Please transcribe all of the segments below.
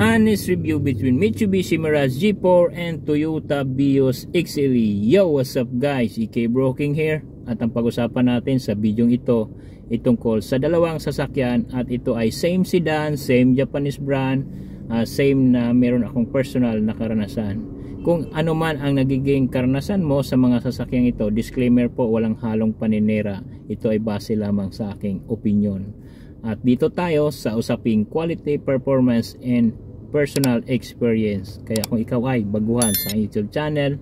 Honest review between Mitsubishi Mirage G4 and Toyota Vios XLE. Yo, what's up guys? EK Broking here. At ang pag-usapan natin sa video ito ay tungkol sa dalawang sasakyan, at ito ay same sedan, same Japanese brand, same na meron akong personal na karanasan. Kung ano man ang nagiging karanasan mo sa mga sasakyang ito, disclaimer po, walang halong paninira. Ito ay base lamang sa aking opinion. At dito tayo sa usaping quality, performance, and personal experience. Kaya kung ikaw ay baguhan sa YouTube channel,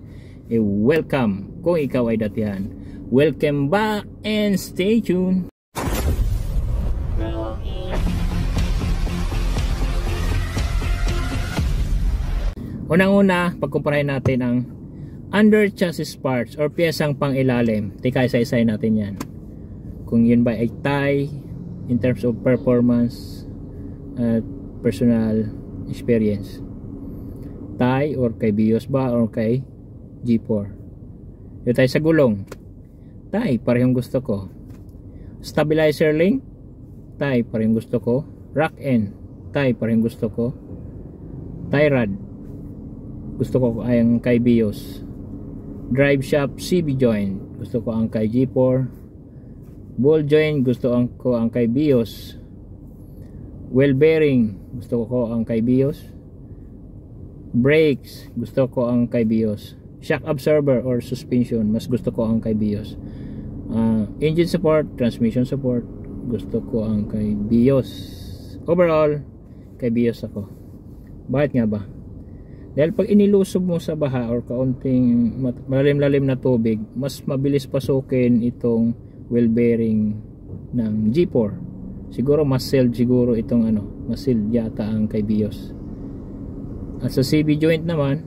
welcome. Kung ikaw ay datihan, welcome back and stay tuned. Unang-una, pagkumparahin natin ang under chassis parts or piyesang pang-ilalim. Tika, isa-isay natin yan. Kung yun ba ay tie in terms of performance at personal experience. Tie or kay Vios ba or kay G4. Dito tayo sa gulong. Tie, parehong gusto ko. Stabilizer link, tie, parehong gusto ko. Rack end, tie, parehong gusto ko. Tie rod, gusto ko ang kay Vios. Drive shaft CB joint, gusto ko ang kay G4. Ball joint, gusto ko ang kay Vios. Wheel bearing, gusto ko ang kay Vios. Brakes, gusto ko ang kay Vios. Shock absorber or suspension, mas gusto ko ang kay Vios. Engine support, transmission support, gusto ko ang kay Vios. Overall, kay Vios ako. Bakit nga ba? Dahil pag inilusob mo sa baha or kaunting malalim-lalim na tubig, mas mabilis pasukin itong wheel bearing ng G4. Siguro mas sealed siguro itong mas sealed yata ang kay Vios. At sa CB joint naman,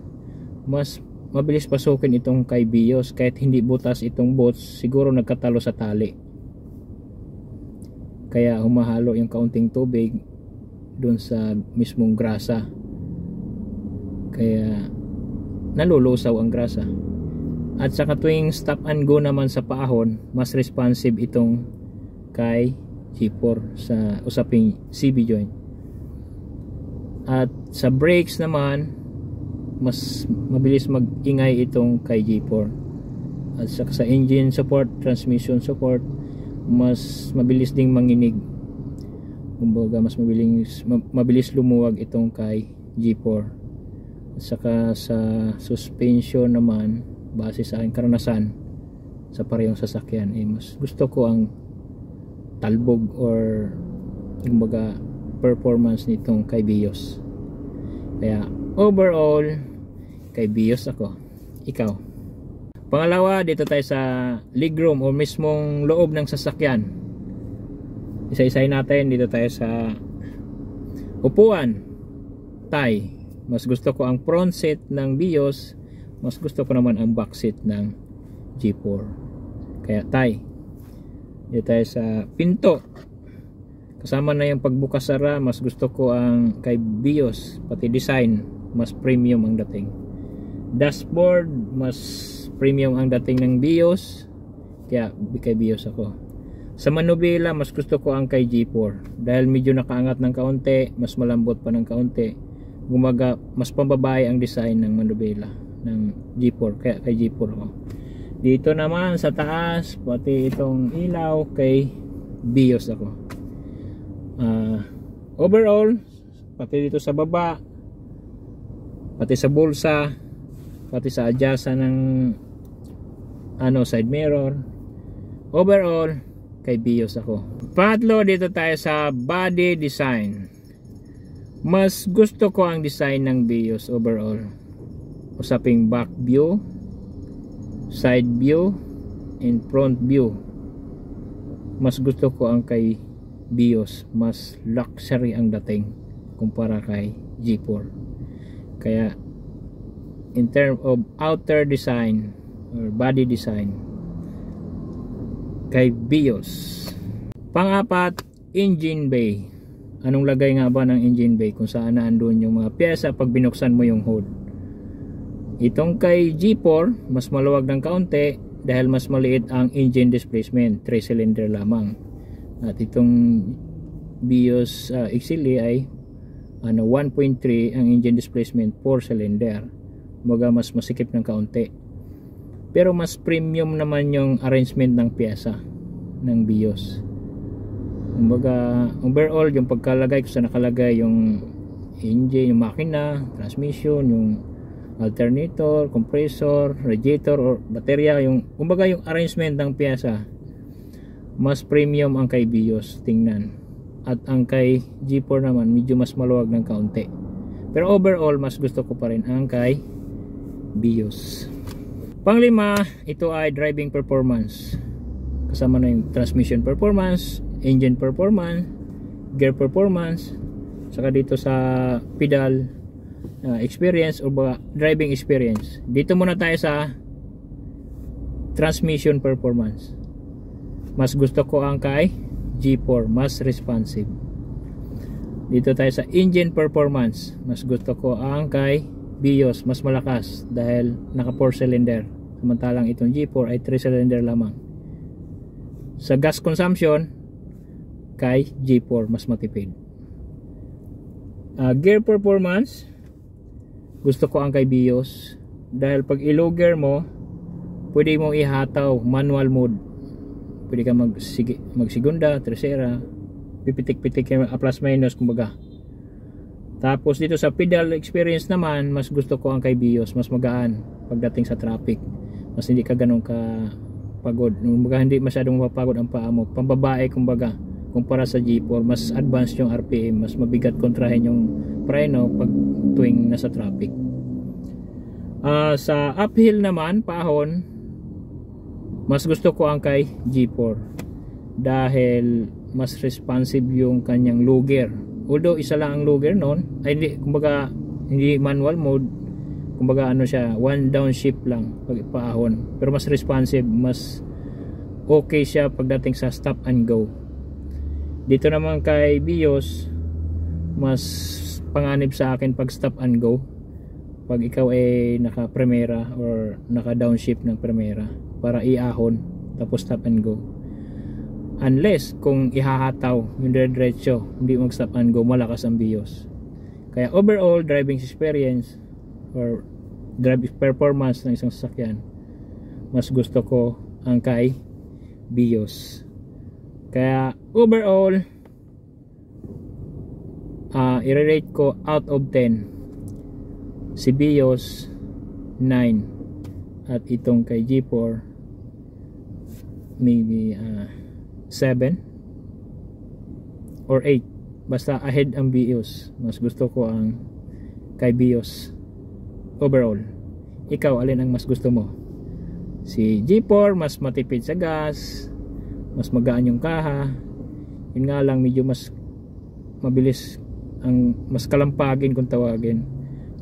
mas mabilis pasukin itong kay Vios. Kahit hindi butas itong bolts, siguro nagkatalo sa tali. Kaya humahalo yung kaunting tubig dun sa mismong grasa. Kaya nalulusaw ang grasa. At saka tuwing stop and go naman sa paahon, mas responsive itong kay G4 sa usaping CB joint. At sa brakes naman, mas mabilis mag-ingay itong kay G4. At saka sa engine support, transmission support, mas mabilis ding manginig. Kumbaga mas mabilis lumuwag itong kay G4. At saka sa suspension naman, base sa aking karanasan sa parehong sasakyan, mas gusto ko ang talbog or kumbaga performance nitong kay Vios. Kaya overall, kay Vios ako. Ikaw. Pangalawa, dito tayo sa legroom o mismong loob ng sasakyan. Isa-isay natin. Dito tayo sa upuan. Tie. Mas gusto ko ang front seat ng Vios. Mas gusto ko naman ang back seat ng G4. Kaya tie. Dito tayo sa pinto. Kasama na yung pagbukas-sara, mas gusto ko ang kay Vios. Pati design, mas premium ang dating. Dashboard, mas premium ang dating ng Vios. Kaya kay Vios ako. Sa manubela, mas gusto ko ang kay G4. Dahil medyo nakaangat ng kaunti, mas malambot pa ng kaunti. Gumaga, mas pambabae ang design ng manubela ng G4, kaya kay G4 ako. Dito naman sa taas, pati itong ilaw, kay Vios ako. Overall, pati dito sa baba, pati sa bulsa, pati sa adjasa ng side mirror, overall kay Vios ako. Pangatlo, dito tayo sa body design. Mas gusto ko ang design ng Vios overall. Usaping back view, side view, and front view, mas gusto ko ang kay Vios. Mas luxury ang dating kumpara kay G4. Kaya in term of outer design or body design, kay Vios. Pang-apat, engine bay. Anong lagay nga ba ng engine bay? Kung saan na andun yung mga pyesa pag binuksan mo yung hood. Itong kay G4, mas maluwag ng kaunti dahil mas maliit ang engine displacement, 3 cylinder lamang. At itong Vios XLE ay 1.3 ang engine displacement 4 cylinder. Kumbaga mas masikip ng kaunti. Pero mas premium naman yung arrangement ng pyesa ng BIOS. Kumbaga overall yung pagkalagay kung saan nakalagay yung engine, yung makina, transmission, yung alternator, compressor, radiator or baterya, yung kumbaga yung arrangement ng pyesa mas premium ang kay BIOS tingnan. At ang kay G4 naman medyo mas maluwag ng kaunti. Pero overall mas gusto ko pa rin ang kay BIOS. Panglima, ito ay driving performance. Kasama na yung transmission performance, engine performance, gear performance, saka dito sa pedal experience o driving experience. Dito muna tayo sa transmission performance. Mas gusto ko ang kay G4, mas responsive. Dito tayo sa engine performance. Mas gusto ko ang kay BIOS, mas malakas dahil naka 4 cylinder. Samantalang itong G4 ay 3 cylinder lamang. Sa gas consumption, kay G4 mas matipid. Gear performance, gusto ko ang kay BIOS dahil pag i-low gear mo, pwede mo ihataw manual mode. Pwede ka magsigunda, tercera, pipitik-pitik plus minus kumbaga. Tapos dito sa pedal experience naman, mas gusto ko ang kay BIOS, mas magaan pagdating sa traffic. Mas hindi ka ganun ka pagod. Kumbaga hindi masyadong mapapagod ang paa mo. Pambabae kumbaga kumpara sa G4, mas advanced yung RPM, mas mabigat kontrahin yung preno pag tuwing nasa traffic. Sa uphill naman, paahon, mas gusto ko ang kay G4 dahil mas responsive yung kanyang low gear. Although isa lang ang low gear noon, ay hindi, kumbaga hindi manual mode, kumbaga ano siya, one downshift lang pag paahon, pero mas responsive, mas okay siya pagdating sa stop and go. Dito naman kay BIOS, mas panganib sa akin pag stop and go pag ikaw ay naka primera or naka downshift ng primera para iahon tapos stop and go. Unless kung ihahataw yung diretso, hindi mag stop and go, malakas ang BIOS. Kaya overall driving experience or driving performance ng isang sasakyan, mas gusto ko ang kay BIOS. Kaya overall i-rate ko out of 10 si BIOS 9 at itong kay G4 maybe 7 or 8, basta ahead ang BIOS. Mas gusto ko ang kay BIOS overall. Ikaw, alin ang mas gusto mo? Si G4 mas matipid sa gas, mas magaan yung kaha, yun nga lang medyo mas mabilis, ang mas kalampagin kung tawagin.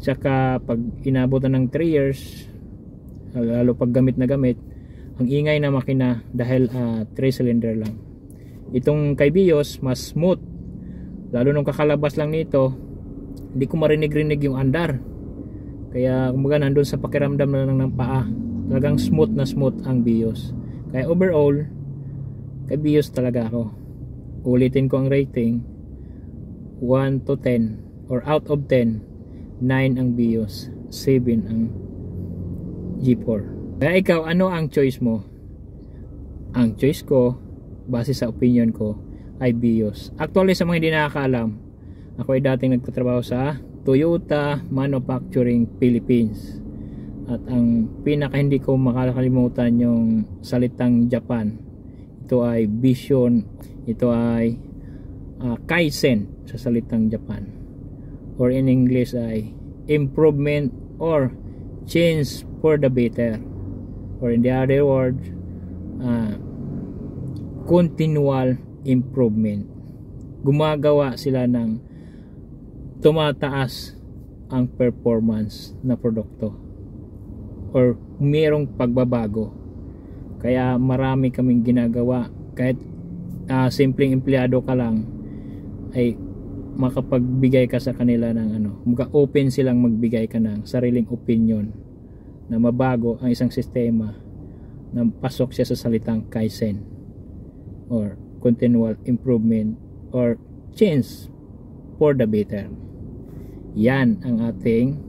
Tsaka pag inabutan ng 3 years, lalo pag gamit na gamit, ang ingay na makina dahil 3 cylinder lang. Itong kay BIOS mas smooth, lalo nung kakalabas lang nito, hindi ko marinig-rinig yung andar. Kaya kumbaga nandun sa pakiramdam na lang ng paa, talagang smooth na smooth ang BIOS. Kaya overall kay BIOS talaga ako. Ulitin ko ang rating, 1 to 10 or out of 10, 9 ang BIOS, 7 ang G4. Kaya ikaw, ano ang choice mo? Ang choice ko, base sa opinion ko, ay BIOS. Actually, sa mga hindi nakakaalam, ako ay dating nagtatrabaho sa Toyota Manufacturing Philippines. At ang pinaka hindi ko makakalimutan yung salitang Japan. Ito ay vision, ito ay kaizen sa salitang Japan. Or in English ay improvement or change for the better. Or in the other word, continual improvement. Gumagawa sila ng tumataas ang performance na produkto or mayroong pagbabago. Kaya marami kaming ginagawa, kahit simpleng empleyado ka lang ay makapagbigay ka sa kanila ng open silang magbigay ka ng sariling opinion na mabago ang isang sistema na pasok siya sa salitang kaizen or continual improvement or change for the better. Yan ang ating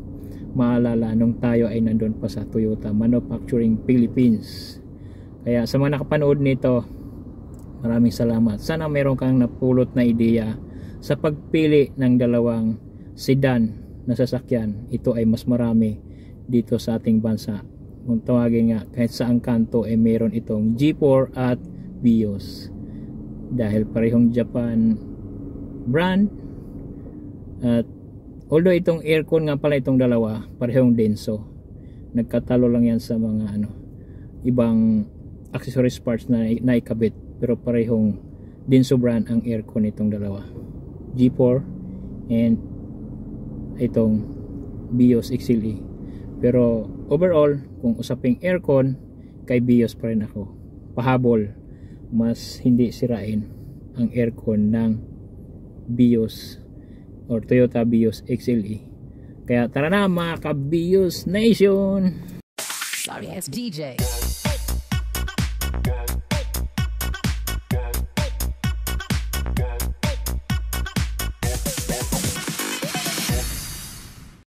maalala nung tayo ay nandun pa sa Toyota Manufacturing Philippines. Kaya sa mga nakapanood nito, maraming salamat. Sana meron kang napulot na ideya sa pagpili ng dalawang sedan na sasakyan. Ito ay mas marami dito sa ating bansa. Kung tawagin nga, kahit saang kanto ay meron itong G4 at Vios. Dahil parehong Japan brand, at although itong aircon nga pala itong dalawa, parehong Denso. Nagkatalo lang yan sa mga ibang accessories parts na naikabit, pero parehong Denso brand ang aircon itong dalawa, G4 and itong Vios XLE. Pero overall, kung usaping aircon, kay Vios pa rin ako. Pahabol, mas hindi sirain ang aircon ng Vios or Toyota Vios XLE. Kaya tara na mga ka-Vios Nation! Sorry, it's DJ.